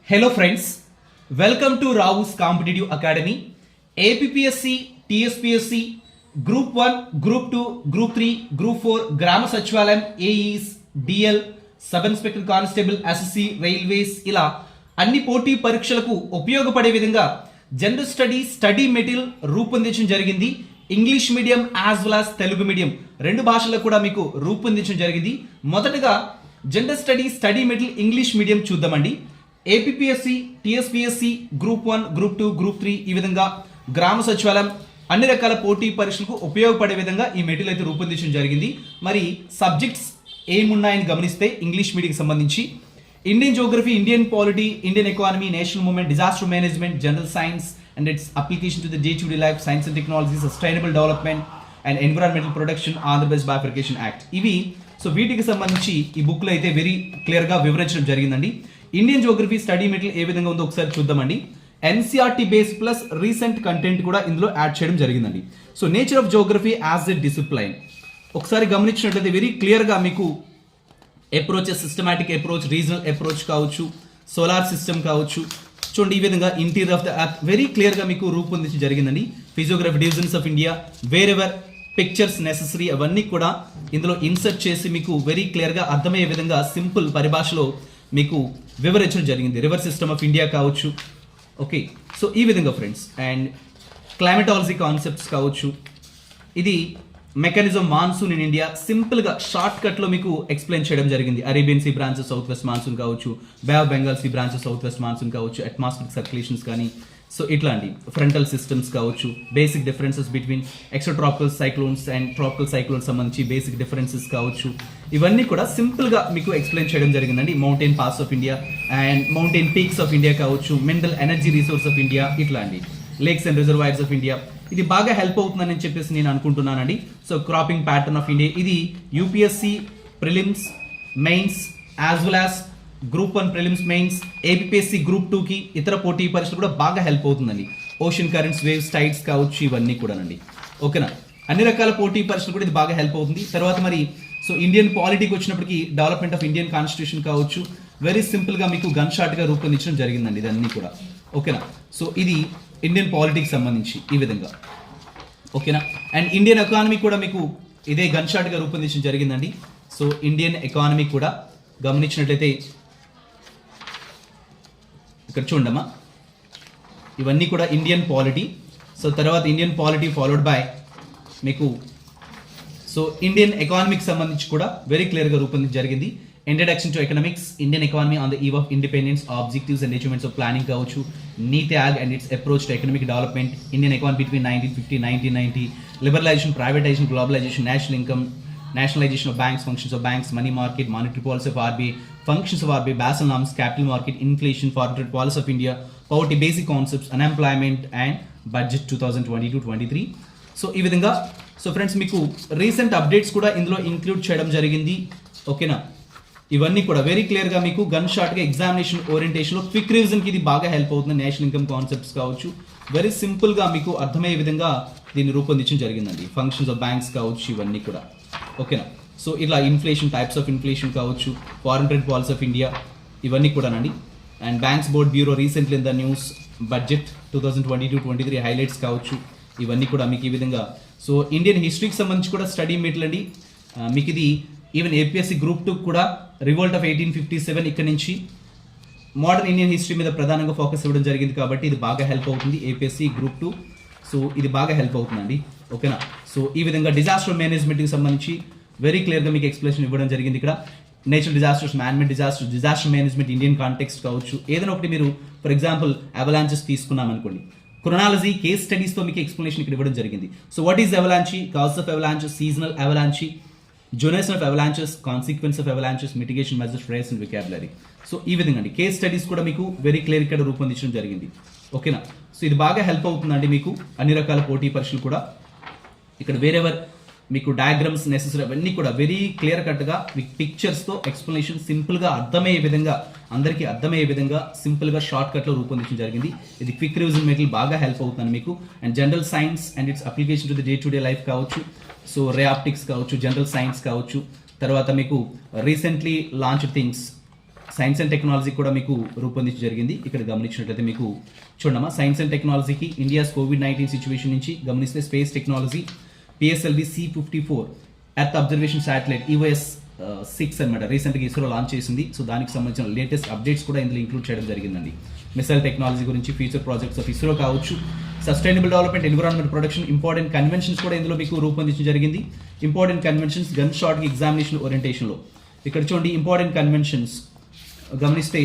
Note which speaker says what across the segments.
Speaker 1: Hello friends, welcome to Rao's Competitive Academy. APPSC, TSPSC, Group 1, Group 2, Group 3, Group 4, Grammar Sachivalayam, AEs, DL, Sub Inspector Constable, SSC, Railways ఇలా అన్ని పోటీ పరీక్షలకు ఉపయోగపడే విధంగా general study material రూపొందించడం జరిగింది. English medium as well as Telugu medium రెండు భాషల్లో కూడా మీకు రూపొందించడం జరిగింది. మొదటగా general study material English medium చూద్దామండి. APSC, TSPSC, group 1, group 2, group 3 ఈ విధంగా గ్రామ సచివాలయం అన్ని రకాల పోటీ పరీక్షలకు ఉపయోగపడే విధంగా ఈ మెటీరియల్ అయితే రూపొందించడం జరిగింది. మరి సబ్జెక్ట్స్ ఏమున్నాయని గమనిస్తే ఇంగ్లీష్ మీడియంకి సంబంధించి Indian geography, Indian polity, Indian economy, national movement, disaster management, general science and it's application to the day to day life, science and technology, sustainable development and environmental protection, Andhra Pradesh bifurcation act ఇవి. So వీటికి సంబంధించి ఈ బుక్లో అయితే very క్లియర్గా వివరించడం జరిగిందండి. Indian geography study material ఏ విధంగా ఉందో ఒకసారి చూద్దామండి. NCERT base plus recent content కూడా ఇందులో యాడ్ చేయడం జరిగిందండి. So nature of geography as a discipline ఒకసారి గమనించినట్లయితే వెరీ క్లియర్గా మీకు approaches, systematic approach, regional approach కావచ్చు, సోలార్ సిస్టమ్ కావచ్చు, చూడండి ఈ విధంగా interior of the earth very క్లియర్గా మీకు రూపొందించి జరిగిందండి. Physiography, divisions of India, wherever pictures necessary అవన్నీ కూడా ఇందులో ఇన్సర్ట్ చేసి మీకు వెరీ క్లియర్గా అర్థమయ్యే విధంగా సింపుల్ పరిభాషలో మీకు వివరించడం జరిగింది. రివర్ సిస్టమ్ ఆఫ్ ఇండియా కావచ్చు. ఓకే, సో ఈ విధంగా ఫ్రెండ్స్. అండ్ క్లైమటాలజీ కాన్సెప్ట్స్ కావచ్చు, ఇది మెకానిజం మాన్సూన్ ఇన్ ఇండియా సింపుల్గా షార్ట్ కట్లో మీకు ఎక్స్ప్లెయిన్ చేయడం జరిగింది. Arabian sea branches south west monsoon కావచ్చు, bay of Bengal sea branches south west monsoon కావచ్చు, అట్మాస్ఫిరిక్ సర్క్యులేషన్స్ కానీ, సో ఇట్లాంటి ఫ్రంటల్ సిస్టమ్స్ కావచ్చు, basic differences between extratropical cyclones and tropical cyclones సంబంధించి బేసిక్ డిఫరెన్సెస్ కావచ్చు, ఇవన్నీ కూడా సింపుల్గా మీకు ఎక్స్ప్లెయిన్ చేయడం జరిగిందండి. Mountain pass of India and mountain peaks of India కావచ్చు, mineral energy resource of India, ఇట్లాంటి lakes and reservoirs of India. ఇది బాగా హెల్ప్ అవుతుందని చెప్పేసి నేను అనుకుంటున్నానండి. So cropping pattern of India, ఇది UPSC prelims, mains as well as group 1 prelims, mains, APSC group 2కి ఇతర పోటీ పరీక్షలు కూడా బాగా హెల్ప్ అవుతుందండి. ఓషన్ కరెంట్స్, వేవ్స్, టైడ్స్ కావచ్చు, ఇవన్నీ కూడానండి. ఓకేనా, అన్ని రకాల పోటీ పరీక్షలు కూడా ఇది బాగా హెల్ప్ అవుతుంది. తర్వాత మరి సో ఇండియన్ పాలిటీకి వచ్చినప్పటికీ డెవలప్మెంట్ ఆఫ్ ఇండియన్ కాన్స్టిట్యూషన్ కావచ్చు, వెరీ సింపుల్గా మీకు గన్ షాట్గా రూపొందించడం జరిగిందండి ఇదన్నీ కూడా. ఓకేనా, సో ఇది ఇండియన్ పాలిటిక్స్ సంబంధించి ఈ విధంగా. ఓకేనా, అండ్ ఇండియన్ ఎకానమీ కూడా మీకు ఇదే గన్ షాట్గా రూపొందించడం జరిగిందండి. సో ఇండియన్ ఎకానమీ కూడా గమనించినట్లయితే ఇక్కడ చూడమ్మా, ఇవన్నీ కూడా ఇండియన్ పాలిటీ. సో తర్వాత ఇండియన్ పాలిటీ ఫాలోడ్ బై మీకు సో ఇండియన్ ఎకానమీకి సంబంధించి కూడా వెరీ క్లియర్గా రూపొందించడం జరిగింది. Introduction to economics, Indian economy on the eve of independence, objectives and achievements of planning కావచ్చు, NITI Aayog and its approach to economic development, Indian economy between 1950-1990, liberalisation, privatisation, globalisation, national income, nationalization of banks, functions of banks, money market, monetary policy of RBI, functions of RBI, Basel norms, capital market, inflation, foreign trade policy of India, poverty, basic concepts, unemployment and budget 2022-23. So ఈ విధంగా so friends మీకు recent updates కూడా ఇందులో include చేయడం జరిగింది. ఓకేనా, ఇవన్నీ కూడా వెరీ క్లియర్గా మీకు గన్ షాట్గా ఎగ్జామినేషన్ ఓరియంటేషన్లో క్విక్ రివిజన్కి ఇది బాగా హెల్ప్ అవుతుంది. నేషనల్ ఇన్కమ్ కాన్సెప్ట్స్ కావచ్చు, వెరీ సింపుల్గా మీకు అర్థమయ్యే విధంగా దీన్ని రూపొందించడం జరిగిందండి. ఫంక్షన్స్ ఆఫ్ బ్యాంక్స్ కావచ్చు, ఇవన్నీ కూడా. ఓకేనా, సో ఇలా ఇన్ఫ్లేషన్, టైప్స్ ఆఫ్ ఇన్ఫ్లేషన్ కావచ్చు, foreign trade policy of India, ఇవన్నీ కూడానండి. And banks board bureau recently in the news, budget 2022-23 highlights కావచ్చు, ఇవన్నీ కూడా మీకు ఈ విధంగా. సో ఇండియన్ హిస్టరీకి సంబంధించి కూడా స్టడీ మెటీరియల్ అండి. మీకు ఇది ఈవెన్ ఏపీఎస్సి గ్రూప్ 2 కూడా రివోల్ట్ ఆఫ్ 1857 ఇక్కడ నుంచి మోడర్న్ ఇండియన్ హిస్టరీ మీద ప్రధానంగా ఫోకస్ ఇవ్వడం జరిగింది కాబట్టి ఇది బాగా హెల్ప్ అవుతుంది ఏపీఎస్సి గ్రూప్ 2. సో ఇది బాగా హెల్ప్ అవుతుందండి. ఓకేనా, సో ఈ విధంగా డిజాస్టర్ మేనేజ్మెంట్కి సంబంధించి వెరీ క్లియర్గా మీకు ఎక్స్ప్లెనేషన్ ఇవ్వడం జరిగింది. ఇక్కడ natural disasters, man-made disasters, disaster management, Indian context కావచ్చు, ఏదైనా ఒకటి మీరు ఫర్ ఎగ్జాంపుల్ అవలాంచెస్ తీసుకున్నాం అనుకోండి, క్రొనాలజీ, కేస్ స్టడీస్తో మీకు ఎక్స్ప్లెనేషన్ ఇక్కడ ఇవ్వడం జరిగింది. So what is avalanche, cause of avalanches, seasonal avalanche, duration of avalanches, consequence of avalanches, mitigation measures, phrase and vocabulary. So ఈ విధంగా అండి కేస్ స్టడీస్ కూడా మీకు వెరీ క్లియర్ ఇక్కడ రూపొందించడం జరిగింది. ఓకేనా, సో ఇది బాగా హెల్ప్ అవుతుందండి మీకు అన్ని రకాల పోటీ పరీక్షలు కూడా. ఇక్కడ వేరెవర్ మీకు డయాగ్రామ్స్ నెసెసరీ అవన్నీ కూడా వెరీ క్లియర్ కట్గా మీకు పిక్చర్స్తో ఎక్స్ప్లెనేషన్ సింపుల్గా అర్థమయ్యే విధంగా, అందరికీ అర్థమయ్యే విధంగా సింపుల్గా షార్ట్ కట్లో రూపొందించడం జరిగింది. ఇది క్విక్ రివిజన్ మెటీరియల్ బాగా హెల్ప్ అవుతుంది మీకు. And general science and it's application to the day to day life కావచ్చు, సో రే ఆప్టిక్స్ కావచ్చు, జనరల్ సైన్స్ కావచ్చు, తర్వాత మీకు recently launch things science and technology కూడా మీకు రూపొందించడం జరిగింది. ఇక్కడ గమనించినట్లయితే మీకు చూడమ్మా, సైన్స్ అండ్ టెక్నాలజీకి ఇండియాస్ కోవిడ్-19 సిచ్యువేషన్ నుంచి గమనిస్తే space technology PSLV C-54 earth observation satellite EOS 6 అనమాట రీసెంట్గా ఇస్రో లాంచ్ చేసింది. సో దానికి సంబంధించిన లేటెస్ట్ అప్డేట్స్ కూడా ఇందులో ఇంక్లూడ్ చేయడం జరిగిందండి. మిసైల్ టెక్నాలజీ గురించి, ఫ్యూచర్ ప్రాజెక్ట్స్ ఆఫ్ ఇస్రో కావచ్చు, sustainable development, environment protection, important conventions కూడా ఇందులో మీకు రూపొందించడం జరిగింది. Important conventions gun shot examination ఓరియంటేషన్లో ఇక్కడ చూడండి, ఇంపార్టెంట్ కన్వెన్షన్స్ గమనిస్తే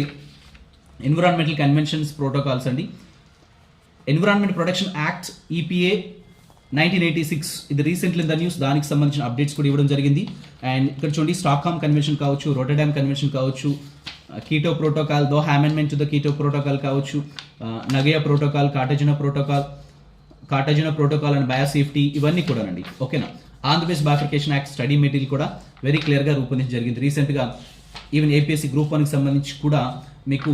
Speaker 1: ఎన్విరాన్మెంటల్ కన్వెన్షన్స్ ప్రోటోకాల్స్ అండి. ఎన్విరాన్మెంట్ ప్రొటెక్షన్ యాక్ట్ EPA 1986 ఇది రీసెంట్లీ ఇన్ ద న్యూస్, దానికి సంబంధించిన అప్డేట్స్ కూడా ఇవ్వడం జరిగింది. అండ్ ఇక్కడ చూడండి, స్టాక్హామ్ కన్వెన్షన్ కావచ్చు, రోటర్డామ్ కన్వెన్షన్ కావచ్చు, keto protocol, Doha amendment to the keto protocol కావచ్చు, నగయా ప్రోటోకాల్, కార్టాజినా ప్రోటోకాల్ అండ్ బయోసేఫ్టీ, ఇవన్నీ కూడానండి. ఓకేనా. ఆంధ్రప్రదేశ్ బాఫికేషన్ యాక్ట్ స్టడీ మెటీరియల్ కూడా వెరీ క్లియర్గా రూపొందించడం జరిగింది. రీసెంట్గా ఈవెన్ APSC గ్రూప్ 1కి సంబంధించి కూడా మీకు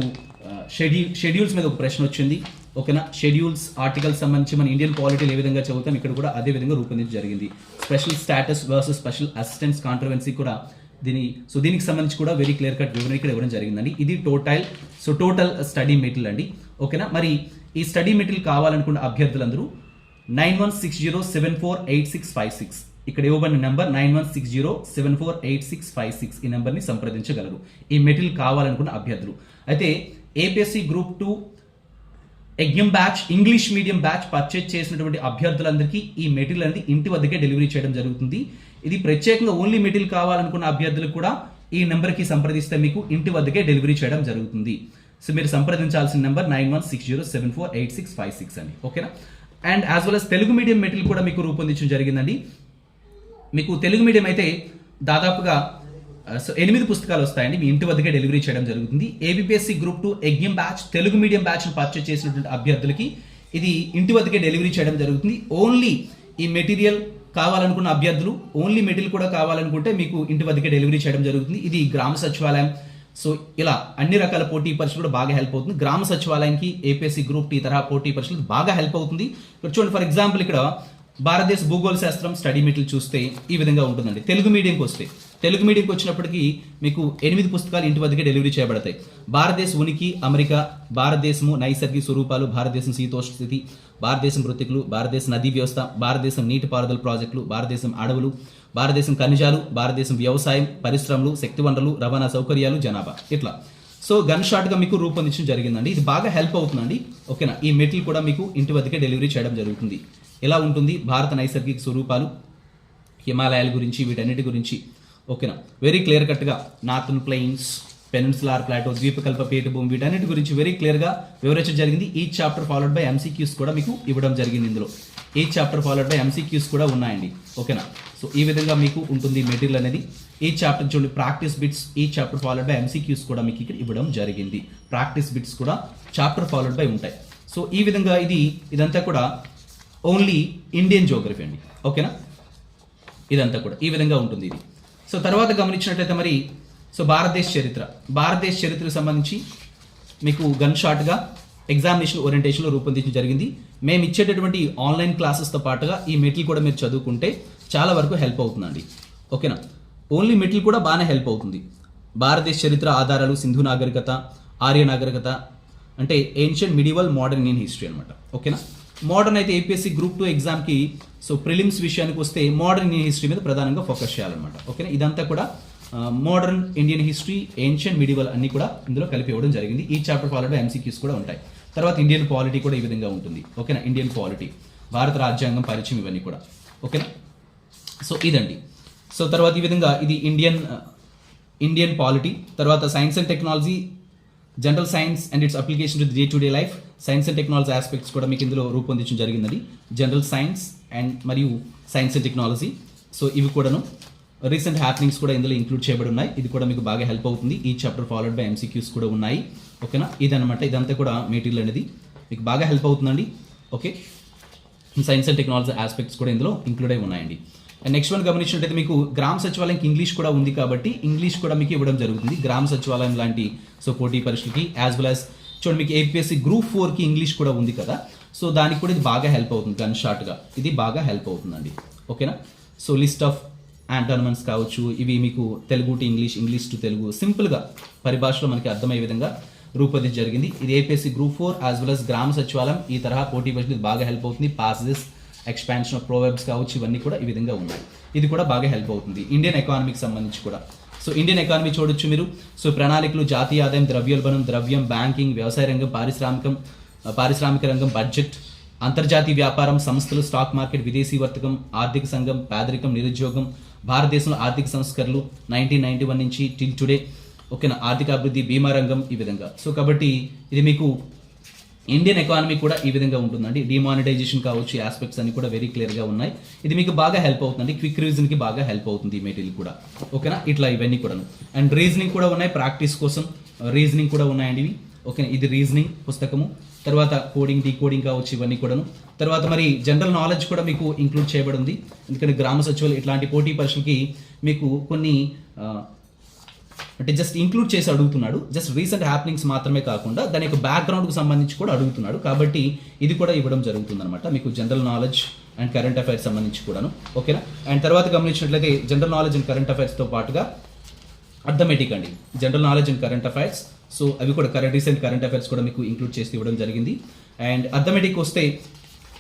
Speaker 1: షెడ్యూల్స్ మీద ఒక ప్రశ్న వచ్చింది. ఓకేనా. షెడ్యూల్స్ ఆర్టికల్స్ సంబంధించి మన ఇండియన్ పాలిటీలు ఏ విధంగా చదువుతాం, ఇక్కడ కూడా అదే విధంగా రూపొందించడం జరిగింది. Special status versus special assistance controversy కూడా దీనికి సంబంధించి కూడా వెరీ క్లియర్ కట్ వివరణ ఇక్కడ ఇవ్వడం జరిగిందండి. ఇది టోటల్ స్టడీ మెటీరియల్ అండి. ఓకేనా. మరి ఈ స్టడీ మెటీరియల్ కావాలనుకున్న అభ్యర్థులందరూ 9160748656 ఇక్కడ ఇవ్వబడిన నెంబర్ 9160748656 ఈ నెంబర్ని సంప్రదించగలరు ఈ మెటీరియల్ కావాలనుకున్న అభ్యర్థులు. అయితే APSC group 2 exam batch English medium batch purchase చేసినటువంటి అభ్యర్థులందరికీ ఈ మెటీరియల్ అనేది ఇంటి వద్దకే డెలివరీ చేయడం జరుగుతుంది. ఇది ప్రత్యేకంగా ఓన్లీ మెటీరియల్ కావాలనుకున్న అభ్యర్థులకు కూడా ఈ నెంబర్కి సంప్రదిస్తే మీకు ఇంటి వద్దకే డెలివరీ చేయడం జరుగుతుంది. సో మీరు సంప్రదించాల్సిన నెంబర్ 9160748656 అండి. ఓకేనా. And as well as Telugu medium material కూడా మీకు రూపొందించడం జరిగిందండి. మీకు తెలుగు మీడియం అయితే దాదాపుగా 8 పుస్తకాలు వస్తాయండి, మీ ఇంటి వద్దకే డెలివరీ చేయడం జరుగుతుంది. APSC group 2 exam batch Telugu medium బ్యాచ్ను పర్చేజ్ చేసినటువంటి అభ్యర్థులకి ఇది ఇంటి వద్దకే డెలివరీ చేయడం జరుగుతుంది. ఓన్లీ ఈ మెటీరియల్ కావాలనుకున్న అభ్యర్థులు ఓన్లీ మెటీరియల్ కూడా కావాలనుకుంటే మీకు ఇంటి వద్దకే డెలివరీ చేయడం జరుగుతుంది. ఇది గ్రామ సచివాలయం, సో ఇలా అన్ని రకాల పోటీ పరీక్షలు కూడా బాగా హెల్ప్ అవుతుంది. గ్రామ సచివాలయానికి APSC గ్రూప్ 2 తరహా పోటీ పరీక్షలు బాగా హెల్ప్ అవుతుంది. ఇక్కడ చూడండి, ఫర్ ఎగ్జాంపుల్ ఇక్కడ భారతదేశ భూగోళ శాస్త్రం స్టడీ మెటీరియల్ చూస్తే ఈ విధంగా ఉంటుందండి. తెలుగు మీడియంకి వచ్చినప్పటికీ మీకు 8 పుస్తకాలు ఇంటి వద్దకే డెలివరీ చేయబడతాయి. భారతదేశ ఉనికి, అమెరికా, భారతదేశము నైసర్గిక స్వరూపాలు, భారతదేశం శీతోష్ణ స్థితి, భారతదేశం మృతికులు, భారతదేశ నదీ వ్యవస్థ, భారతదేశం నీటిపారుదల ప్రాజెక్టులు, భారతదేశం అడవులు, భారతదేశం ఖనిజాలు, భారతదేశం వ్యవసాయం, పరిశ్రమలు, శక్తి వనరులు, రవాణా సౌకర్యాలు, జనాభా, ఇట్లా. సో గన్ షాట్గా మీకు రూపొందించడం జరిగిందండి. ఇది బాగా హెల్ప్ అవుతుందండి. ఓకేనా. ఈ మెటీరియల్ కూడా మీకు ఇంటి వద్దకే డెలివరీ చేయడం జరుగుతుంది. ఎలా ఉంటుంది, భారత నైసర్గిక స్వరూపాలు, హిమాలయాల గురించి, వీటన్నిటి గురించి. ఓకేనా. వెరీ క్లియర్ కట్గా నార్థన్ ప్లెయిన్స్, పెనిన్సులార్ ప్లాటో, ద్వీపకల్ప పీఠభూమి, వీటన్నిటి గురించి వెరీ క్లియర్గా వివరించడం జరిగింది. ఈ చాప్టర్ ఫాలోడ్ బై MCQs కూడా మీకు ఇవ్వడం జరిగింది. ఇందులో ఈ చాప్టర్ ఫాలోడ్ బై MCQs కూడా ఉన్నాయండి. ఓకేనా. సో ఈ విధంగా మీకు ఉంటుంది మెటీరియల్ అనేది. ఈ చాప్టర్ చూడండి, ప్రాక్టీస్ బిట్స్, ఈ చాప్టర్ ఫాలోడ్ బై MCQs కూడా మీకు ఇక్కడ ఇవ్వడం జరిగింది. ప్రాక్టీస్ బిట్స్ కూడా చాప్టర్ ఫాలోడ్ బై ఉంటాయి. సో ఈ విధంగా ఇదంతా కూడా ఓన్లీ ఇండియన్ జియోగ్రఫీ అండి. ఓకేనా. ఇదంతా కూడా ఈ విధంగా ఉంటుంది ఇది. సో తర్వాత గమనించినట్లయితే మరి భారతదేశ చరిత్రకు సంబంధించి మీకు గన్ షాట్గా ఎగ్జామినేషన్ ఓరియంటేషన్లో రూపొందించడం జరిగింది. మేము ఇచ్చేటటువంటి ఆన్లైన్ క్లాసెస్తో పాటుగా ఈ మెటీరియల్ కూడా మీరు చదువుకుంటే చాలా వరకు హెల్ప్ అవుతుందండి. ఓకేనా. ఓన్లీ మెటీరియల్ కూడా బాగానే హెల్ప్ అవుతుంది. భారతదేశ చరిత్ర ఆధారాలు, సింధు నాగరికత, ఆర్య నాగరికత, అంటే ancient, medieval, modern Indian history అనమాట. ఓకేనా. మోడర్న్ అయితే APSC గ్రూప్ 2 ఎగ్జామ్కి ప్రిలిమ్స్ విషయానికి వస్తే మోడర్న్ ఇండియన్ హిస్టరీ మీద ప్రధానంగా ఫోకస్ చేయాలన్నమాట. ఓకేనా. ఇదంతా కూడా modern Indian history, ancient, medieval అన్ని కూడా ఇందులో కలిపి ఇవ్వడం జరిగింది. ఈ చాప్టర్ ఫాలోడ్ బై MCQs కూడా ఉంటాయి. తర్వాత ఇండియన్ పాలిటీ కూడా ఈ విధంగా ఉంటుంది. ఓకేనా. ఇండియన్ పాలిటీ, భారత రాజ్యాంగం పరిచయం, ఇవన్నీ కూడా. ఓకేనా. సో ఇదండి. సో తర్వాత ఈ విధంగా ఇది ఇండియన్ పాలిటీ. తర్వాత science and technology, general science and it's application to day to day life, science and technology aspects కూడా మీకు ఇందులో రూపొందించడం జరిగిందండి. జనరల్ సైన్స్ అండ్ మరియు సైన్స్ అండ్ టెక్నాలజీ. సో ఇవి కూడాను రీసెంట్ హ్యాపెనింగ్స్ కూడా ఇందులో ఇంక్లూడ్ చేయబడి ఉన్నాయి. ఇది కూడా మీకు బాగా హెల్ప్ అవుతుంది. ఈ చాప్టర్ ఫాలోడ్ బై MCQs కూడా ఉన్నాయి. ఓకేనా. ఇదనమాట, ఇదంతా కూడా మెటీరియల్ అనేది మీకు బాగా హెల్ప్ అవుతుందండి. Okay. Science and technology aspects కూడా ఇందులో ఇంక్లూడ్ అయి ఉన్నాయండి. అండ్ నెక్స్ట్ వన్ గమనించినట్టయితే మీకు గ్రామ సచివాలయంకి ఇంగ్లీష్ కూడా ఉంది కాబట్టి ఇంగ్లీష్ కూడా మీకు ఇవ్వడం జరుగుతుంది. గ్రామ సచివాలయం లాంటి పోటీ పరీక్షలకి యాజ్ వెల్ యాజ్ చూడండి మీకు APSC గ్రూప్ 4కి ఇంగ్లీష్ కూడా ఉంది కదా. సో దానికి కూడా ఇది బాగా హెల్ప్ అవుతుంది. గన్ షాట్గా ఇది బాగా హెల్ప్ అవుతుందండి. ఓకేనా. సో లిస్ట్ ఆఫ్ యాంటోనమన్స్ కావచ్చు, ఇవి మీకు Telugu to English, English to Telugu సింపుల్గా పరిభాషలో మనకి అర్థమయ్యే విధంగా రూపొందించి జరిగింది. ఇది APSC group 4 as well as గ్రామ సచివాలయం ఈ తరహా పోటీ పరీక్షలకు బాగా హెల్ప్ అవుతుంది. పాసెస్, ఎక్స్పాన్షన్ ఆఫ్ ప్రోవర్బ్స్ కావచ్చు, ఇవన్నీ కూడా ఈ విధంగా ఉన్నాయి. ఇది కూడా బాగా హెల్ప్ అవుతుంది ఇండియన్ ఎకానమీకి సంబంధించి కూడా. సో ఇండియన్ ఎకానమీ చూడొచ్చు మీరు. సో ప్రణాళికలు, జాతీయ ఆదాయం, ద్రవ్యోల్బణం, ద్రవ్యం, బ్యాంకింగ్, వ్యవసాయ రంగం, పారిశ్రామిక రంగం, బడ్జెట్, అంతర్జాతీయ వ్యాపారం, సంస్థలు, స్టాక్ మార్కెట్, విదేశీ వర్తకం, ఆర్థిక సంఘం, పేదరికం, నిరుద్యోగం, భారతదేశంలో ఆర్థిక సంస్కరణలు 1991 నుంచి టిల్ టుడే, ఓకేనా, ఆర్థిక అభివృద్ధి, బీమా రంగం ఈ విధంగా. సో కాబట్టి ఇది మీకు ఇండియన్ ఎకానమీ కూడా ఈ విధంగా ఉంటుందండి. డిమానిటైజేషన్ కావచ్చు, ఆస్పెక్ట్స్ అన్ని కూడా వెరీ క్లియర్గా ఉన్నాయి. ఇది మీకు బాగా హెల్ప్ అవుతుందండి. క్విక్ రివిజన్కి బాగా హెల్ప్ అవుతుంది ఈ మెటీరియల్ కూడా, ఓకేనా. ఇట్లా ఇవన్నీ కూడా అండ్ రీజనింగ్ కూడా ఉన్నాయి, ప్రాక్టీస్ కోసం రీజనింగ్ కూడా ఉన్నాయండి ఇవి, ఓకే. ఇది రీజనింగ్ పుస్తకము. తర్వాత కోడింగ్, డీకోడింగ్ కావచ్చు, ఇవన్నీ కూడాను. తర్వాత మరి జనరల్ నాలెడ్జ్ కూడా మీకు ఇంక్లూడ్ చేయబడి ఉంది. ఎందుకంటే గ్రామ సచివాలయం ఇట్లాంటి పోటీ పరీక్షలకి మీకు కొన్ని అంటే జస్ట్ ఇంక్లూడ్ చేసి అడుగుతున్నాడు. జస్ట్ రీసెంట్ హ్యాపెనింగ్స్ మాత్రమే కాకుండా దాని యొక్క బ్యాక్గ్రౌండ్కి సంబంధించి కూడా అడుగుతున్నాడు. కాబట్టి ఇది కూడా ఇవ్వడం జరుగుతుంది అనమాట మీకు general knowledge and current affairs సంబంధించి కూడాను, ఓకేనా. అండ్ తర్వాత గమనించినట్లయితే జనరల్ నాలెడ్జ్ అండ్ కరెంట్ అఫైర్స్తో పాటుగా అర్థమెటిక్ అండి, general knowledge and current affairs. So అవి కూడా రీసెంట్ కరెంట్ అఫైర్స్ కూడా మీకు ఇంక్లూడ్ చేసి ఇవ్వడం జరిగింది. అండ్ అర్థమెటిక్ వస్తే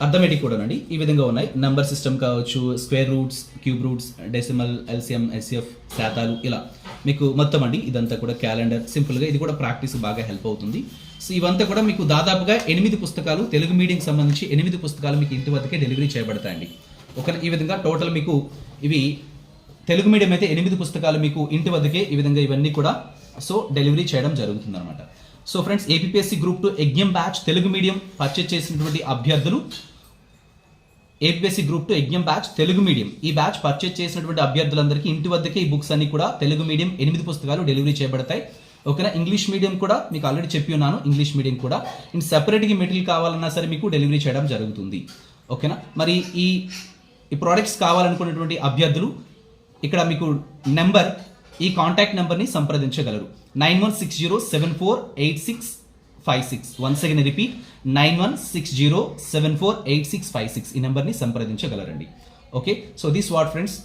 Speaker 1: అర్థమెటిక్ కూడానండి ఈ విధంగా ఉన్నాయి. నంబర్ సిస్టమ్ కావచ్చు, square roots, cube roots, decimal, LCM, ఎస్ఎఫ్, శాతాలు, ఇలా మీకు మొత్తం అండి ఇదంతా కూడా క్యాలెండర్ సింపుల్గా. ఇది కూడా ప్రాక్టీస్ బాగా హెల్ప్ అవుతుంది. సో ఇవంతా కూడా మీకు దాదాపుగా 8 పుస్తకాలు, తెలుగు మీడియంకి సంబంధించి 8 పుస్తకాలు మీకు ఇంటి వద్దకే డెలివరీ చేయబడతాయండి, ఓకే. ఈ విధంగా టోటల్ మీకు ఇవి తెలుగు మీడియం అయితే 8 పుస్తకాలు మీకు ఇంటి వద్దకే ఈ విధంగా ఇవన్నీ కూడా సో డెలివరీ చేయడం జరుగుతుంది అనమాట. So friends, APSC group 2 exam batch Telugu medium purchase చేసినటువంటి అభ్యర్థులు, APSC group 2 exam batch Telugu medium ఈ బ్యాచ్ పర్చేజ్ చేసినటువంటి అభ్యర్థులందరికీ ఇంటి వద్దకే ఈ బుక్స్ అన్ని కూడా తెలుగు మీడియం 8 పుస్తకాలు డెలివరీ చేయబడతాయి, ఓకేనా. ఇంగ్లీష్ మీడియం కూడా మీకు ఆల్రెడీ చెప్పి ఉన్నాను, ఇంగ్లీష్ మీడియం కూడా ఇన్ సెపరేట్గా మెటీరియల్ కావాలన్నా సరే మీకు డెలివరీ చేయడం జరుగుతుంది, ఓకేనా. మరి ఈ ప్రోడక్ట్స్ కావాలనుకున్నటువంటి అభ్యర్థులు ఇక్కడ మీకు నెంబర్, ఈ కాంటాక్ట్ నెంబర్ని సంప్రదించగలరు. 9160748656. వన్స్ అగైన్ రిపీట్, 9160748656 ఈ నెంబర్ని సంప్రదించగలరండి, okay. So this what friends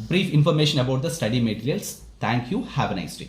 Speaker 1: brief information about the study materials. Thank you, have a nice day.